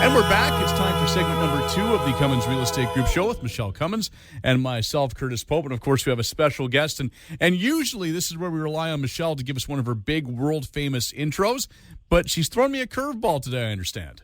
And we're back. It's time for segment number 2 of the Cummins Real Estate Group Show with Michele Cummins and myself, Curtis Pope. And, of course, we have a special guest. And usually this is where we rely on Michele to give us one of her big world-famous intros. But she's thrown me a curveball today, I understand.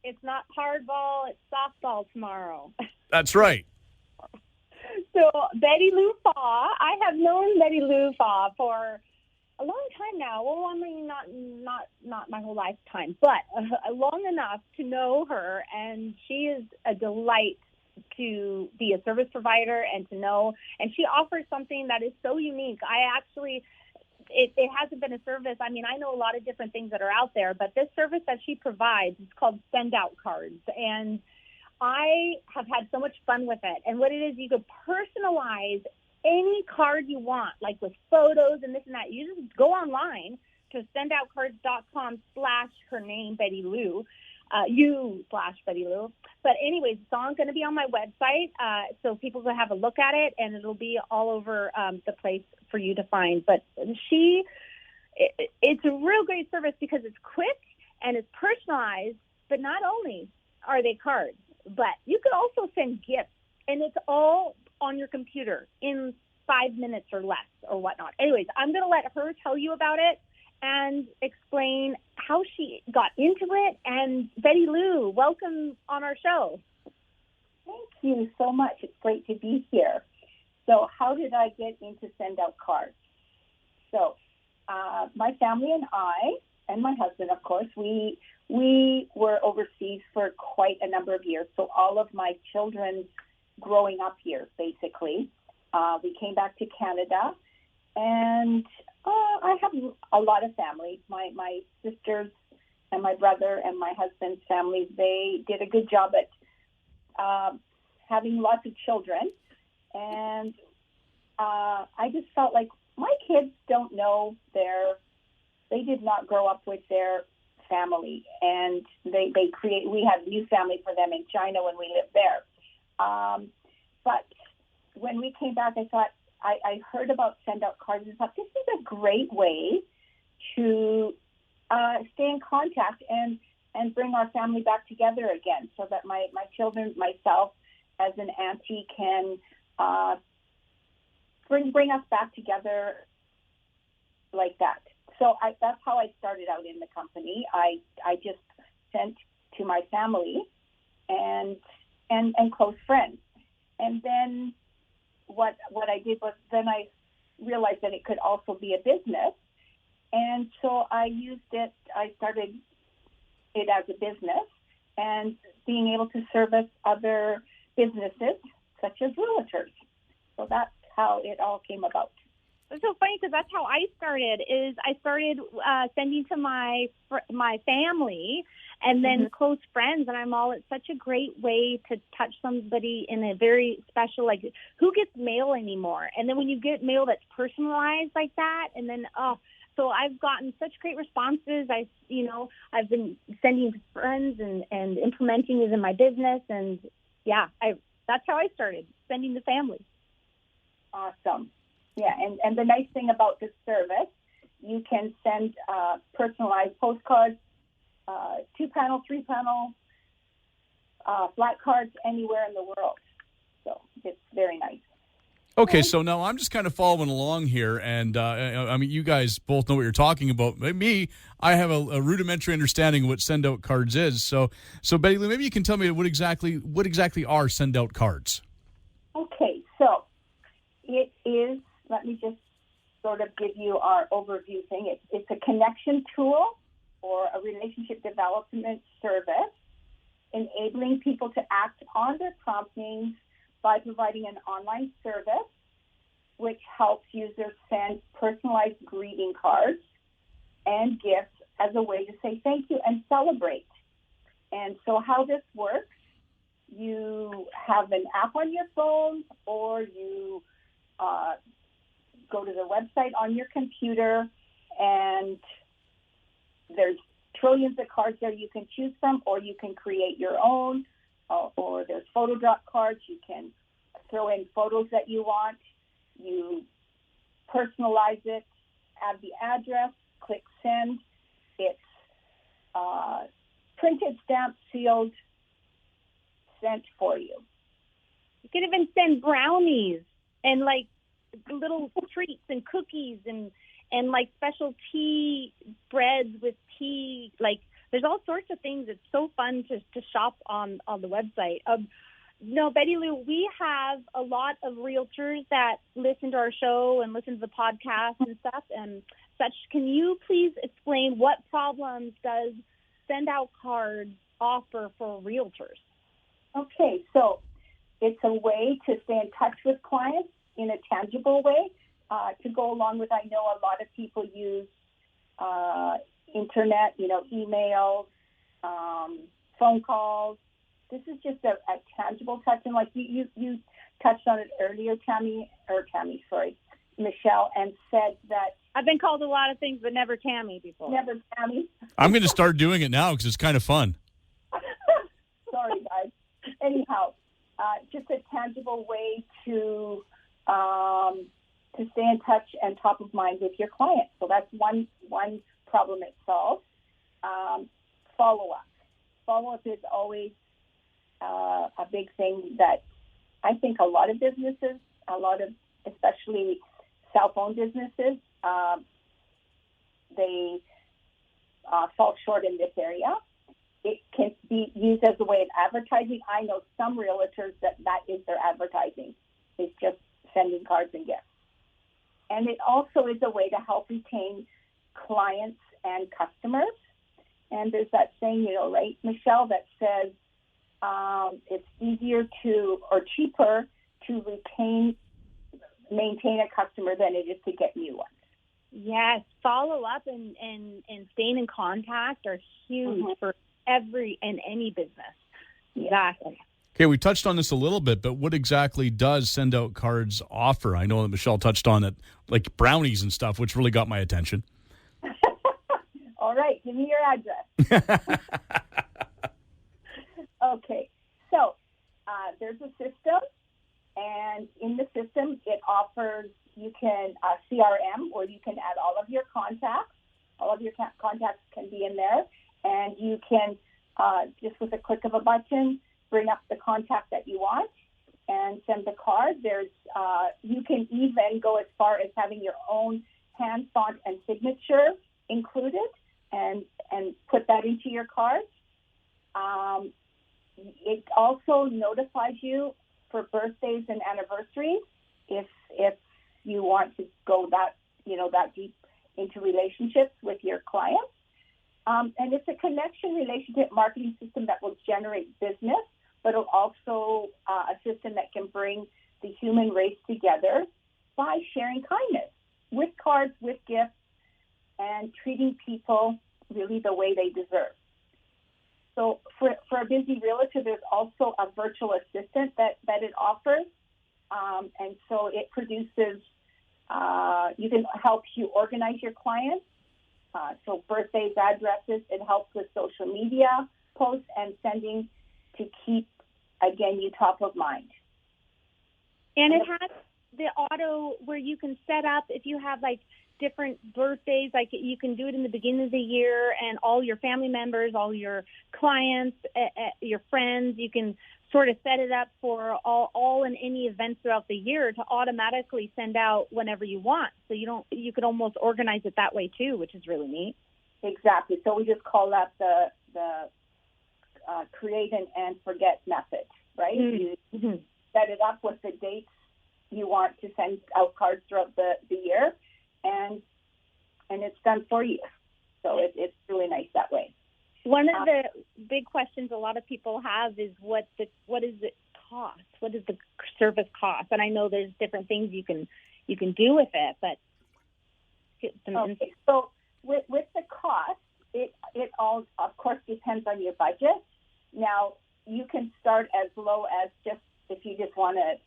It's not hardball, it's softball tomorrow. That's right. So Lou Faa, I have known Lou Faa for a long time now. Well, I mean, not my whole lifetime, but long enough to know her, and she is a delight to be a service provider and to know. And she offers something that is so unique. It hasn't been a service. I mean, I know a lot of different things that are out there, but this service that she provides is called SendOutCards, and I have had so much fun with it. And what it is, you could personalize any card you want, like with photos and this and that. You just go online to sendoutcards.com/her name, Betty Lou, /Betty Lou. But anyways, it's all going to be on my website, so people can have a look at it, and it'll be all over the place for you to find. But it's a real great service because it's quick and it's personalized, but not only are they cards, but you could also send gifts, and it's all on your computer in 5 minutes or less or whatnot. Anyways, I'm going to let her tell you about it and explain how she got into it. And Betty Lou, welcome on our show. Thank you so much. It's great to be here. So how did I get into SendOutCards? So my family and I, and my husband, of course, we were overseas for quite a number of years. So all of my children growing up here, basically, we came back to Canada, and I have a lot of family. My sisters and my brother and my husband's families, they did a good job at having lots of children. And I just felt like my kids don't know they did not grow up with their family. And we had a new family for them in China when we lived there. But when we came back, I thought, I heard about SendOutCards and thought, this is a great way to stay in contact and bring our family back together again, so that my children, myself, as an auntie, can bring us back together like that. So that's how I started out in the company. I just sent to my family and close friends. And then what I did was then I realized that it could also be a business. And so I used it. I started it as a business and being able to service other businesses such as realtors. So that's how it all came about. It's so funny because that's how I started. I started sending to my family and then close friends, and it's such a great way to touch somebody in a very special, like, who gets mail anymore? And then when you get mail that's personalized like that, and then so I've gotten such great responses. I've been sending to friends and implementing it in my business, and that's how I started, sending to family. Awesome. Yeah, and the nice thing about this service, you can send personalized postcards, 2-panel, 3-panel, flat cards anywhere in the world. So it's very nice. Okay, so now I'm just kind of following along here, and I mean, you guys both know what you're talking about. Me, I have a rudimentary understanding of what SendOutCards is. So Betty Lou, maybe you can tell me what exactly are SendOutCards? Okay, so it is. Let me just sort of give you our overview thing. It's a connection tool or a relationship development service, enabling people to act on their promptings by providing an online service which helps users send personalized greeting cards and gifts as a way to say thank you and celebrate. And so how this works, you have an app on your phone, or you go to the website on your computer, and there's trillions of cards there you can choose from, or you can create your own, or there's photo drop cards. You can throw in photos that you want. You personalize it, add the address, click send. It's printed, stamped, sealed, sent for you. You could even send brownies and like little treats and cookies and like special tea breads with tea. Like there's all sorts of things. It's so fun to shop on the website. No, Betty Lou, we have a lot of realtors that listen to our show and listen to the podcast and stuff and such. Can you please explain what problems does SendOutCards offer for realtors? Okay, so it's a way to stay in touch with clients in a tangible way. To go along with, I know a lot of people use internet, emails, phone calls. This is just a tangible touch. And like you touched on it earlier, Michelle, and said that. I've been called a lot of things, but never Tammy before. Never Tammy. I'm going to start doing it now because it's kind of fun. Sorry, guys. Anyhow, just a tangible way to stay in touch and top of mind with your client. So that's one problem it solves. Follow-up. Follow-up is always a big thing that I think a lot of businesses, especially cell phone businesses, they fall short in this area. It can be used as a way of advertising. I know some realtors that is their advertising. It's just sending cards and gifts. And it also is a way to help retain clients and customers. And there's that saying, right, Michelle, that says it's easier or cheaper to maintain a customer than it is to get new ones. Yes, follow up and staying in contact are huge for every and any business. Exactly. Okay, we touched on this a little bit, but what exactly does SendOutCards offer? I know that Michelle touched on it, like brownies and stuff, which really got my attention. All right, give me your address. Okay, so there's a system, and in the system, it offers, you can CRM, where you can add all of your contacts. All of your contacts can be in there, and you can, just with a click of a button, bring up the contact that you want and send the card. There's, you can even go as far as having your own hand, font, and signature included, and put that into your card. It also notifies you for birthdays and anniversaries if you want to go that deep into relationships with your clients. And it's a connection relationship marketing system that will generate business, but it'll also a system that can bring the human race together by sharing kindness with cards, with gifts, and treating people really the way they deserve. So for a busy realtor, there's also a virtual assistant that it offers. And so it produces, you can help you organize your clients. So birthdays, addresses, it helps with social media posts and sending to keep, again, you top of mind. And it has the auto where you can set up if you have like different birthdays, like you can do it in the beginning of the year, and all your family members, all your clients, your friends, you can sort of set it up for all and any events throughout the year to automatically send out whenever you want. So you could almost organize it that way too, which is really neat. Exactly. So we just call that the create and forget method, right? Mm-hmm. You set it up with the dates you want to send out cards throughout the year, and it's done for you. So it's really nice that way. One of the big questions a lot of people have is what does it cost? What does the service cost? And I know there's different things you can do with it, but okay. So with the cost, it all of course depends on your budget. Now you can start as low as just if you just want to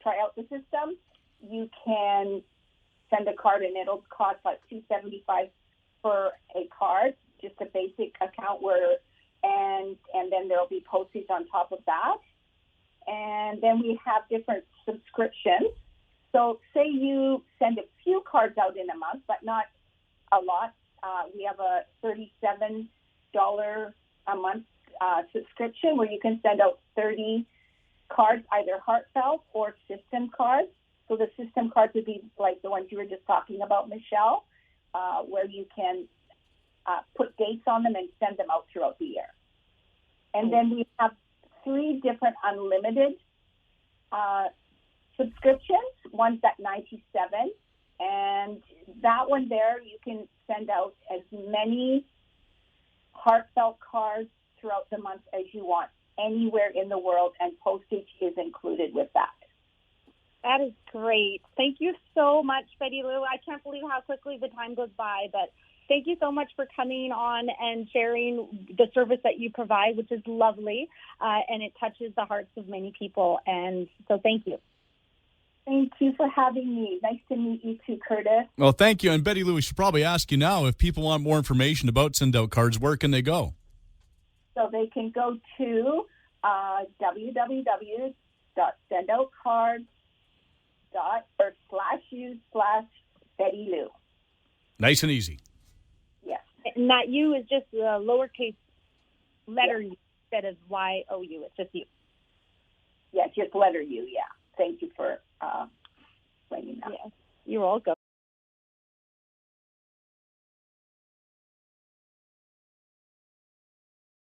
try out the system, you can send a card and it'll cost like $275 for a card, just a basic account and then there'll be postage on top of that. And then we have different subscriptions. So say you send a few cards out in a month, but not a lot. We have a $37 a month subscription where you can send out 30 cards, either heartfelt or system cards. So the system cards would be like the ones you were just talking about, Michelle, where you can put dates on them and send them out throughout the year. And then we have 3 different unlimited subscriptions. One's at $97, and that one there you can send out as many heartfelt cards throughout the month as you want, anywhere in the world, and postage is included with that. That is great. Thank you so much, Betty Lou. I can't believe how quickly the time goes by, but thank you so much for coming on and sharing the service that you provide, which is lovely, and it touches the hearts of many people. And so thank you. Thank you for having me. Nice to meet you too, Curtis. Well, thank you. And Betty Lou, we should probably ask you now, if people want more information about SendOutCards, where can they go? So they can go to www.sendoutcards.u/Betty Lou. Nice and easy. Yes. And that U is just a lowercase letter U instead of YOU. It's just U. Yes, just letter U, yeah. Thank you for explaining that. Yes, you're welcome.